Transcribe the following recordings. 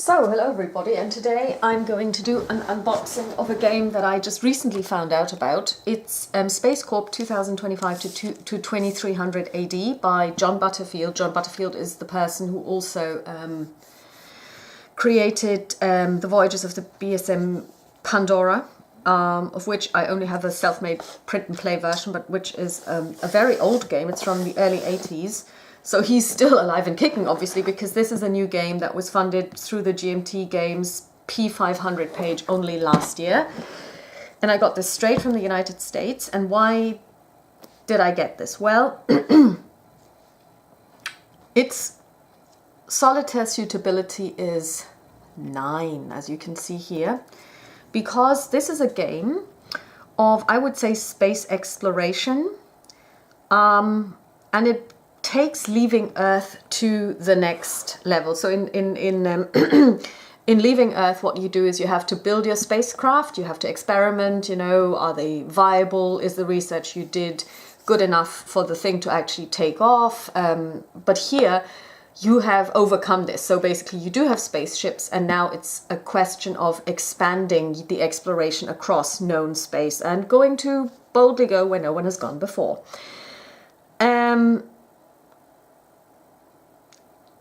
So, hello everybody, and today I'm going to do an unboxing of a game that I just recently found out about. It's SpaceCorp 2025 to 2300 AD by John Butterfield. John Butterfield is the person who also created the Voyages of the BSM Pandora, of which I only have a self-made print and play version, but which is a very old game. It's from the early 80s. So he's still alive and kicking, obviously, because this is a new game that was funded through the GMT Games P500 page only last year. And I got this straight from the United States. And why did I get this? Well, its solitaire suitability is 9, as you can see here, because this is a game of, I would say, space exploration, and it takes leaving Earth to the next level. So in leaving Earth, what you do is you have to build your spacecraft, you have to experiment, are they viable? Is the research you did good enough for the thing to actually take off? But here you have overcome this. So basically you do have spaceships, and now it's a question of expanding the exploration across known space and going to boldly go where no one has gone before.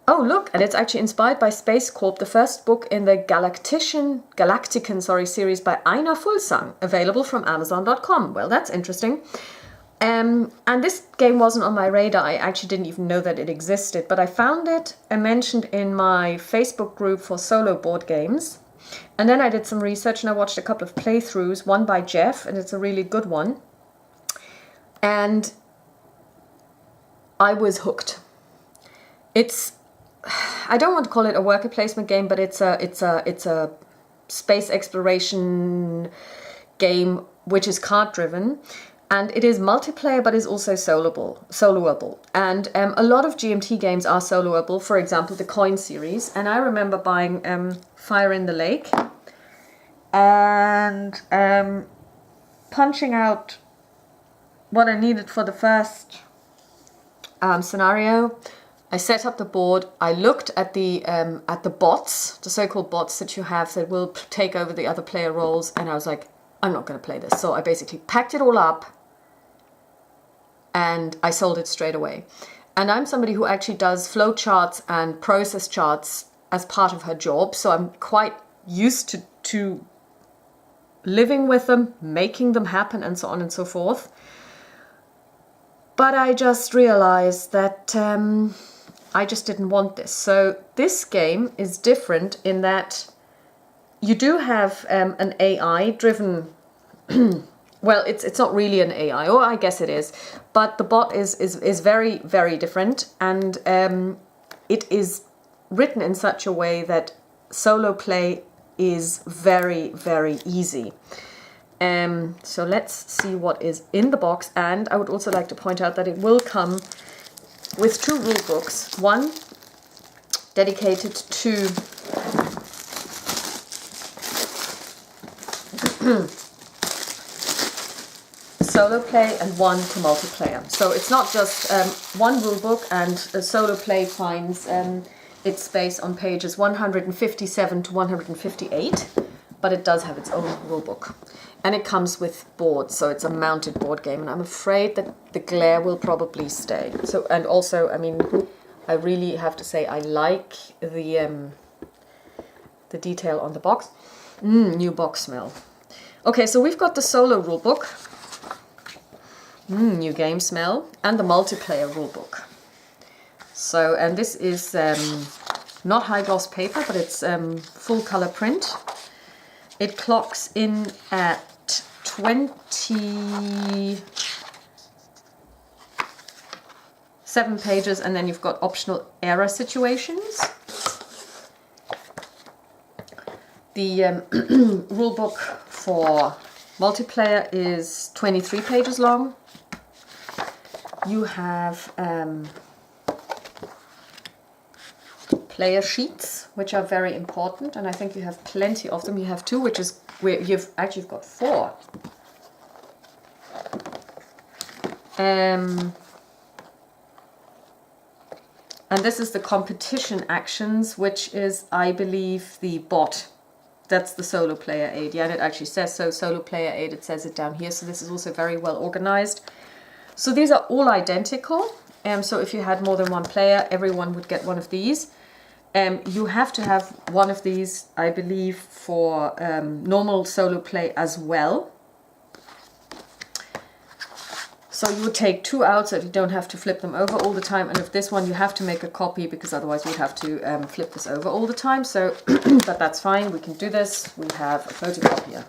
Oh, look, and it's actually inspired by SpaceCorp, the first book in the Galactican series by Einar Fuglsang, available from Amazon.com. Well, that's interesting. And this game wasn't on my radar. I actually didn't even know that it existed, but I found it mentioned in my Facebook group for solo board games. And then I did some research and I watched a couple of playthroughs, one by Jeff, and it's a really good one. And I was hooked. I don't want to call it a worker placement game, but it's a space exploration game which is card driven, and it is multiplayer but is also soloable. And a lot of GMT games are soloable. For example, the Coin series. And I remember buying Fire in the Lake and punching out what I needed for the first scenario. I set up the board. I looked at the bots, the so-called bots that you have that will take over the other player roles, and I was like, I'm not going to play this. So I basically packed it all up and I sold it straight away. And I'm somebody who actually does flow charts and process charts as part of her job, so I'm quite used to living with them, making them happen, and so on and so forth. But I just realized that I just didn't want this. So this game is different in that you do have an AI driven, well, it's not really an AI, or I guess it is, but the bot is very, very different, and it is written in such a way that solo play is very, very easy. So let's see what is in the box, and I would also like to point out that it will come with 2 rule books, one dedicated to solo play and one to multiplayer. So it's not just one rule book, and solo play finds its space on pages 157 to 158, but it does have its own rule book. And it comes with boards, so it's a mounted board game, and I'm afraid that the glare will probably stay. So, and also, I mean, I really have to say I like the detail on the box. New box smell. Okay, so we've got the solo rulebook, new game smell, and the multiplayer rulebook. So, and this is not high gloss paper, but it's full color print. It clocks in at 27 pages, and then you've got optional error situations. The rulebook for multiplayer is 23 pages long. You have player sheets, which are very important, and I think you have plenty of them. You have 2, which is where you've got 4. And this is the competition actions, which is, I believe, the bot. That's the solo player aid. Yeah, and it actually says so, solo player aid. It says it down here. So this is also very well organized. So these are all identical. So if you had more than one player, everyone would get one of these. You have to have one of these, I believe, for normal solo play as well. So you would take 2 out so that you don't have to flip them over all the time. And of this one, you have to make a copy because otherwise you'd have to flip this over all the time. So, but that's fine. We can do this. We have a photocopier.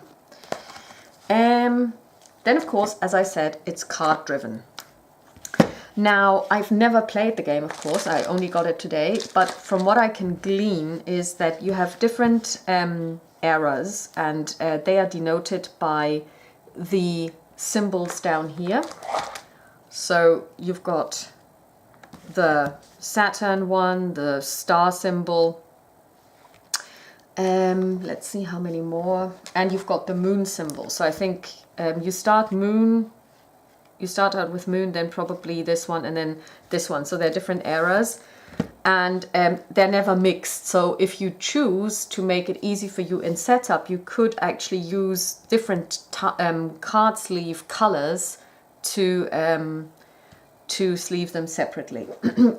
Then, of course, as I said, it's card driven. Now, I've never played the game, of course. I only got it today. But from what I can glean is that you have different eras, and they are denoted by the symbols down here. So you've got the Saturn one, the star symbol. Let's see how many more. And you've got the moon symbol. So I think you start out with moon, then probably this one, and then this one. So they're different eras, and they're never mixed. So if you choose to make it easy for you in setup, you could actually use different card sleeve colors to sleeve them separately.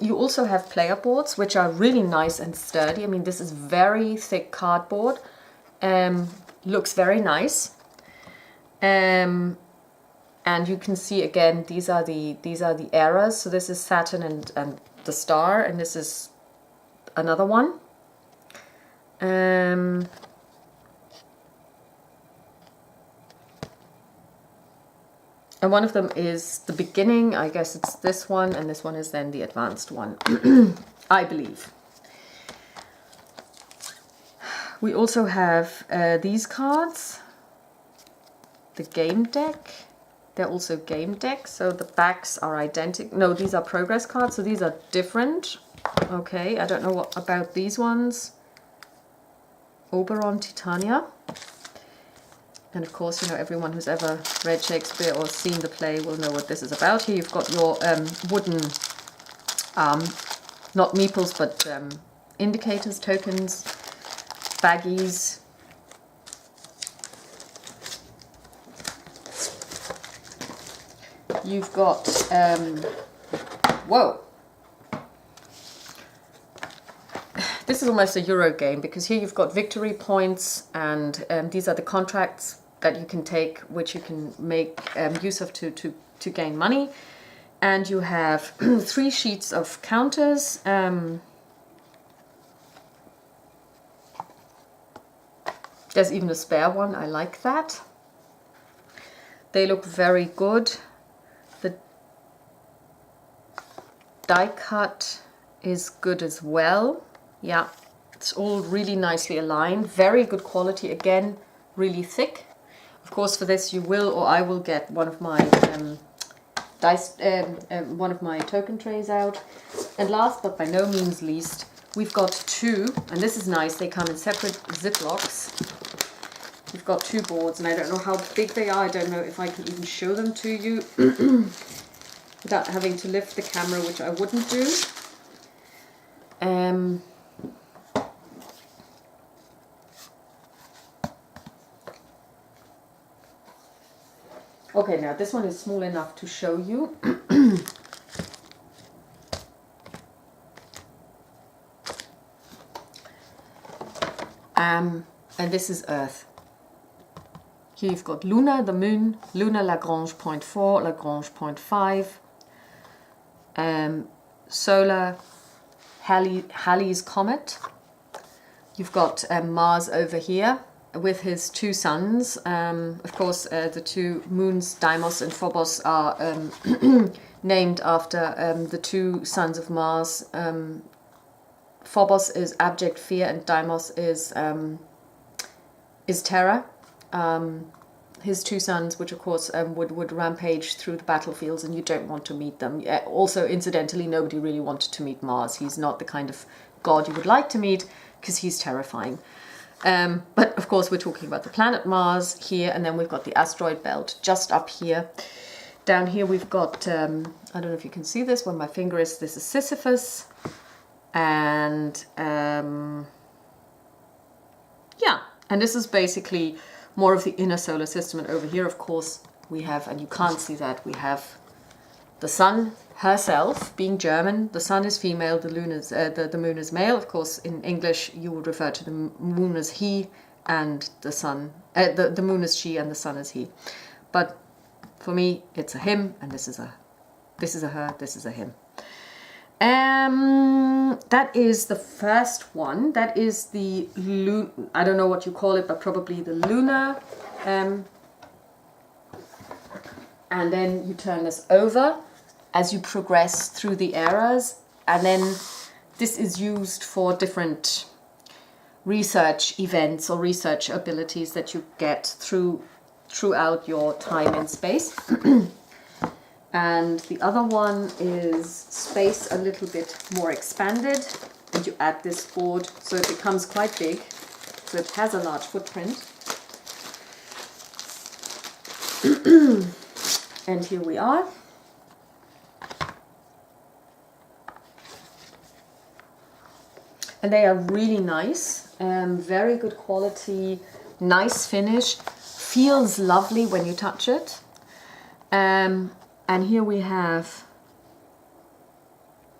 You also have player boards, which are really nice and sturdy. I mean, this is very thick cardboard. Looks very nice. And you can see again, these are the eras. So this is Saturn and the star, and this is another one. And one of them is the beginning. I guess it's this one, and this one is then the advanced one, I believe. We also have these cards, the game deck. They're also game decks, so the backs are identical. No, these are progress cards, so these are different. Okay, I don't know what about these ones. Oberon Titania. And of course, you know, everyone who's ever read Shakespeare or seen the play will know what this is about. Here you've got your wooden, not meeples, but indicators, tokens, baggies. You've got, whoa, this is almost a Euro game, because here you've got victory points, and these are the contracts that you can take, which you can make use of to gain money. And you have 3 sheets of counters. There's even a spare one, I like that. They look very good. The die cut is good as well. Yeah, it's all really nicely aligned. Very good quality, again, really thick. Of course, for this you will, or I will, get one of my one of my token trays out. And last but by no means least, we've got 2, and this is nice. They come in separate Ziplocs. We've got 2 boards, and I don't know how big they are. I don't know if I can even show them to you without having to lift the camera, which I wouldn't do. Okay, now this one is small enough to show you. And this is Earth. Here you've got Luna, the moon, Luna Lagrange 0.4, Lagrange 0.5, Solar, Halley's Comet. You've got Mars over here with his 2 suns. Of course, the 2 moons, Deimos and Phobos, are named after the 2 sons of Mars. Phobos is abject fear, and Deimos is terror. His 2 sons, which of course would rampage through the battlefields, and you don't want to meet them. Also, incidentally, nobody really wanted to meet Mars. He's not the kind of god you would like to meet, because he's terrifying. But of course, we're talking about the planet Mars here, and then we've got the asteroid belt just up here. Down here we've got, I don't know if you can see this where my finger is, this is Sisyphus. And yeah, and this is basically more of the inner solar system. And over here, of course, we have, and you can't see that, we have the sun herself. Being German, the sun is female, the moon is male. Of course, in English, you would refer to the moon as he, and the sun, the moon is she, and the sun is he. But for me, it's a him, and this is a her, this is a him. That is the first one. That is the I don't know what you call it, but probably the lunar. And then you turn this over as you progress through the eras, and then this is used for different research events or research abilities that you get throughout your time in space. And the other one is space a little bit more expanded, and you add this board so it becomes quite big, so it has a large footprint. And here we are. And they are really nice, very good quality, nice finish, feels lovely when you touch it. And here we have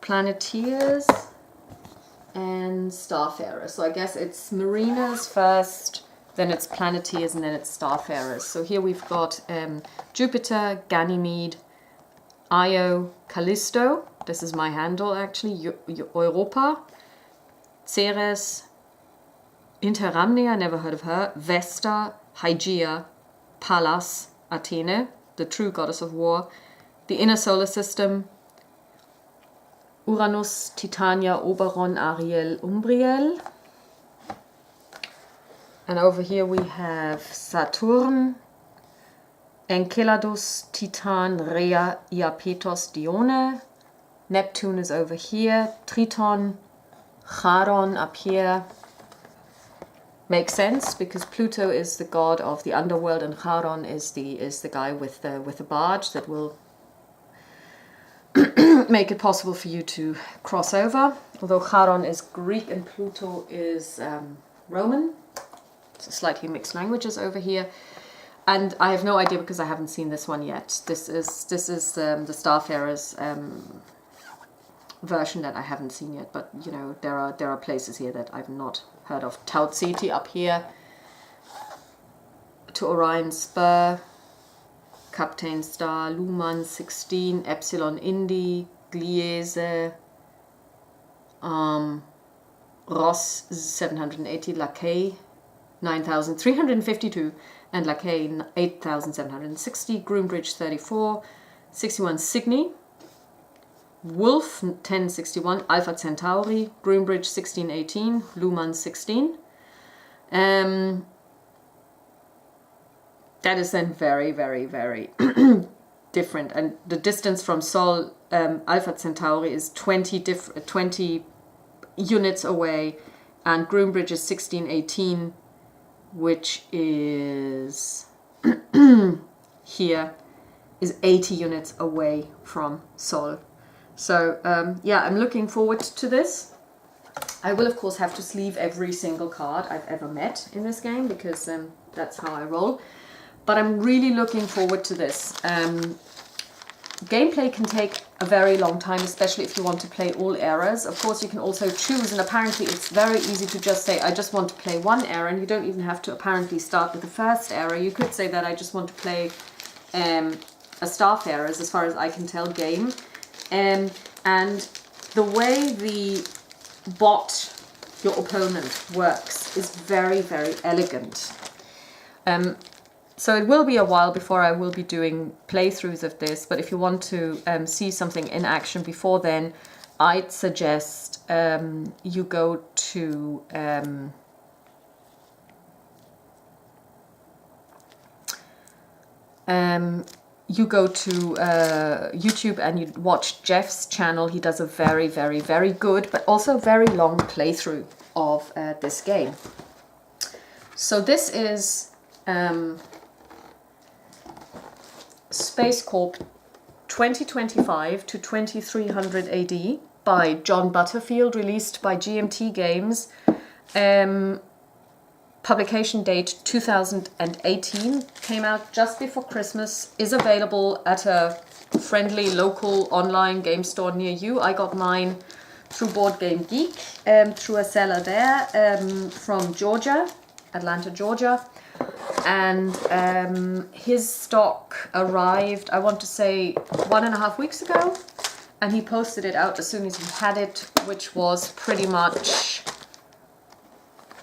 Planeteers and Starfarers. So I guess it's Mariners first, then it's Planeteers, and then it's Starfarers. So here we've got Jupiter, Ganymede, Io, Callisto. This is my handle actually, Europa, Ceres, Interamnia, never heard of her, Vesta, Hygeia, Pallas, Athene, the true goddess of war, the inner solar system, Uranus, Titania, Oberon, Ariel, Umbriel. And over here we have Saturn, Enceladus, Titan, Rhea, Iapetos, Dione. Neptune is over here, Triton, Charon up here. Makes sense because Pluto is the god of the underworld, and Charon is the guy with the barge that will make it possible for you to cross over. Although Charon is Greek and Pluto is Roman, so slightly mixed languages over here. And I have no idea because I haven't seen this one yet. This is the Starfarers version that I haven't seen yet. But you know, there are places here that I've not heard of. Tau Ceti up here to Orion's Spur, Captain Star, Luhmann 16, Epsilon Indi, Gliese, Ross 780, Lacaille 9352, and Lacaille 8760, Groombridge 34, 61 Cygni, Wolf 1061, Alpha Centauri, Groombridge 1618, Luhmann 16. That is then very, very, very different. And the distance from Sol, Alpha Centauri, is 20 units away, and Groombridge is 1618, which is here is 80 units away from Sol. So yeah, I'm looking forward to this. I will of course have to sleeve every single card I've ever met in this game because that's how I roll. But I'm really looking forward to this. Gameplay can take a very long time, especially if you want to play all eras. Of course, you can also choose, and apparently it's very easy to just say, I just want to play one era, and you don't even have to apparently start with the first era. You could say that I just want to play a Starfarers, as far as I can tell, game. And the way the bot, your opponent, works is very, very elegant. So it will be a while before I will be doing playthroughs of this, but if you want to see something in action before then, I'd suggest you go to YouTube and you watch Jeff's channel. He does a very, very, very good, but also very long playthrough of this game. So this is SpaceCorp 2025 to 2300 AD by John Butterfield, released by GMT Games. Publication date 2018, came out just before Christmas, is available at a friendly local online game store near you. I got mine through Board Game Geek, through a seller there from Georgia, Atlanta, Georgia. And his stock arrived, I want to say, 1.5 weeks ago. And he posted it out as soon as he had it, which was pretty much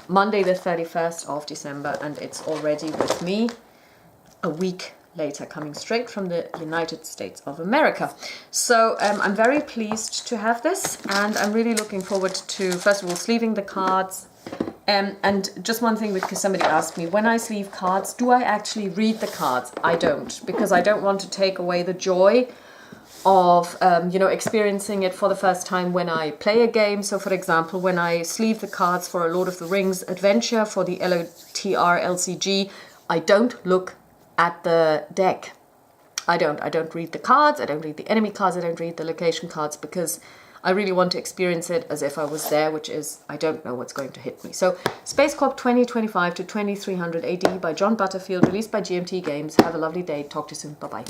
Monday the 31st of December, and it's already with me a week later, coming straight from the United States of America. So I'm very pleased to have this, and I'm really looking forward to, first of all, sleeving the cards. And just one thing, because somebody asked me, when I sleeve cards, do I actually read the cards? I don't, because I don't want to take away the joy of experiencing it for the first time when I play a game. So for example, when I sleeve the cards for a Lord of the Rings adventure for the LOTR LCG, I don't look at the deck. I don't read the cards, I don't read the enemy cards, I don't read the location cards, because I really want to experience it as if I was there, which is, I don't know what's going to hit me. So SpaceCorp 2025 to 2300 AD by John Butterfield, released by GMT Games. Have a lovely day. Talk to you soon. Bye-bye.